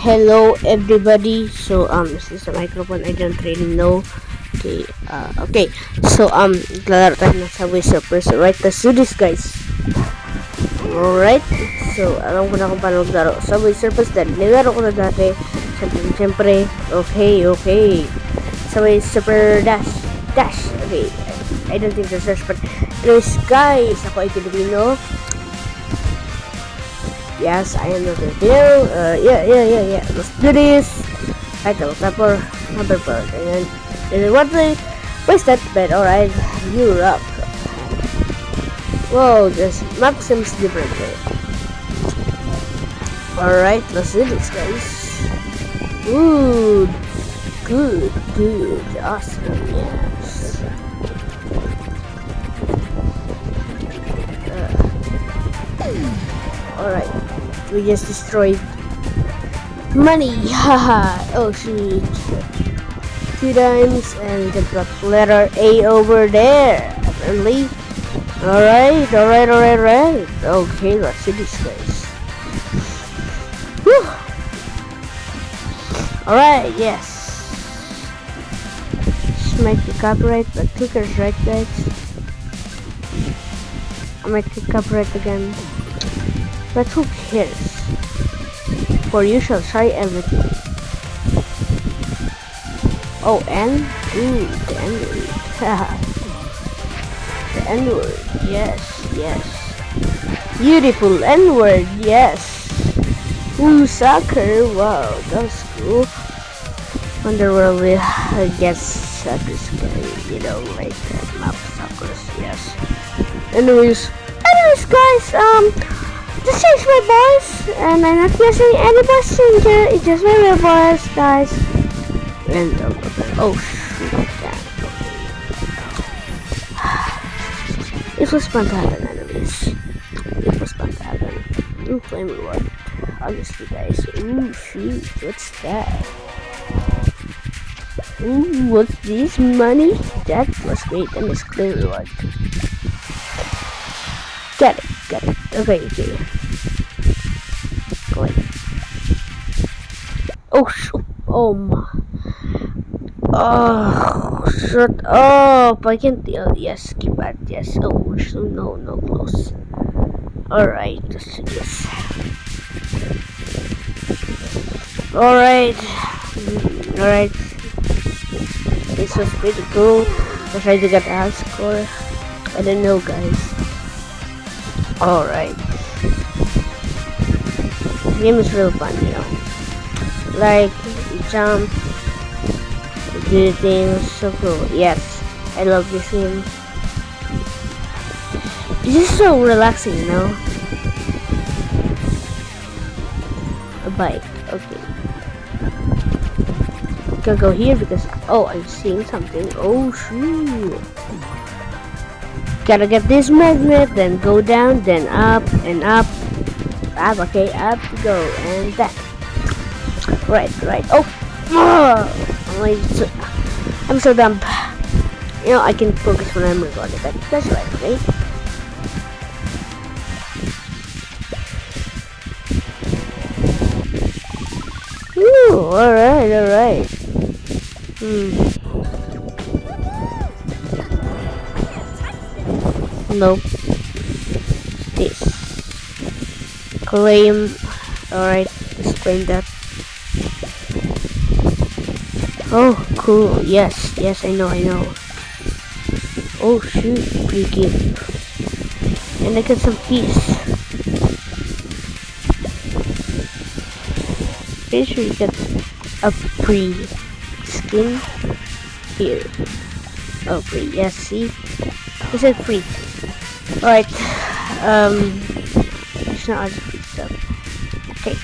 Hello everybody. So this is the microphone. I don't really know. Okay. So lalaro tayo ng Subway Surfers. Alright, let's do this, guys. Alright. So alam ko na kung paano maglaro Subway Surfers dahil nilaro ko na dati. Siyempre. Okay. Subway Surfer Dash. Okay. I don't think there's Dash, but anyways, guys, ako ay Pilipino. Yes, I am not a Filipino. Yeah. Let's do this. Title, number bird. And then what they waste that bed. Alright, Europe. Whoa, this map seems different. Alright, let's do this, guys. Ooh, good, awesome, yes. Alright, we just destroyed money, haha. Oh shoot, 2 times, and we can put letter A over there, apparently. Alright. Okay, let's do this, guys. Whew. Alright, yes. This might be copyright, but clickers, right, guys? I might click copyright again. But who cares? For you shall try everything. Oh, N? Ooh, the N-word. The N-word. Yes. Beautiful N-word, yes. Ooh, soccer. Wow, that's cool. Wonder where we get soccer, like that map soccer, yes. Anyways, guys, just change my voice, and I'm not using any passenger. It's just my real voice, guys. And oh shoot, it was fun to happen, enemies. It was fun to happen. Ooh, flame reward. Honestly, guys. Ooh, shoot, what's that? Ooh, what's this? Money? That was great, and it's flame reward. Got it. Okay. Go ahead. Oh, shoot. Oh, my. Oh, shut up. I can't deal. Yes, keypad. Yes. Oh, so no close. Alright, let's do this. Alright. This was pretty cool. I tried to get a high score. I don't know, guys. Alright. The game is real fun, Like, you jump, you do things, so cool. Yes, I love this game. It's just so relaxing, A bike, okay. Gotta go here because, I'm seeing something. Oh, shoot. Gotta get this magnet, then go down, then up and up. Okay, up we go, and that. Right. Oh, I'm so dumb. I can focus when I'm recording. That's right, okay? Ooh, alright. Nope. This. Claim. Alright, let's claim that. Oh, cool. Yes, I know. Oh, shoot. Free gift. And I got some keys. Pretty sure you get a free skin here. Oh, free. Yes, see? It said free. Alright, it's not other free stuff. Okay.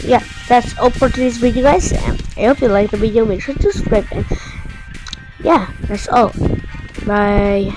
Yeah, that's all for today's video, guys. I hope you liked the video. Make sure to subscribe, and yeah, that's all. Bye.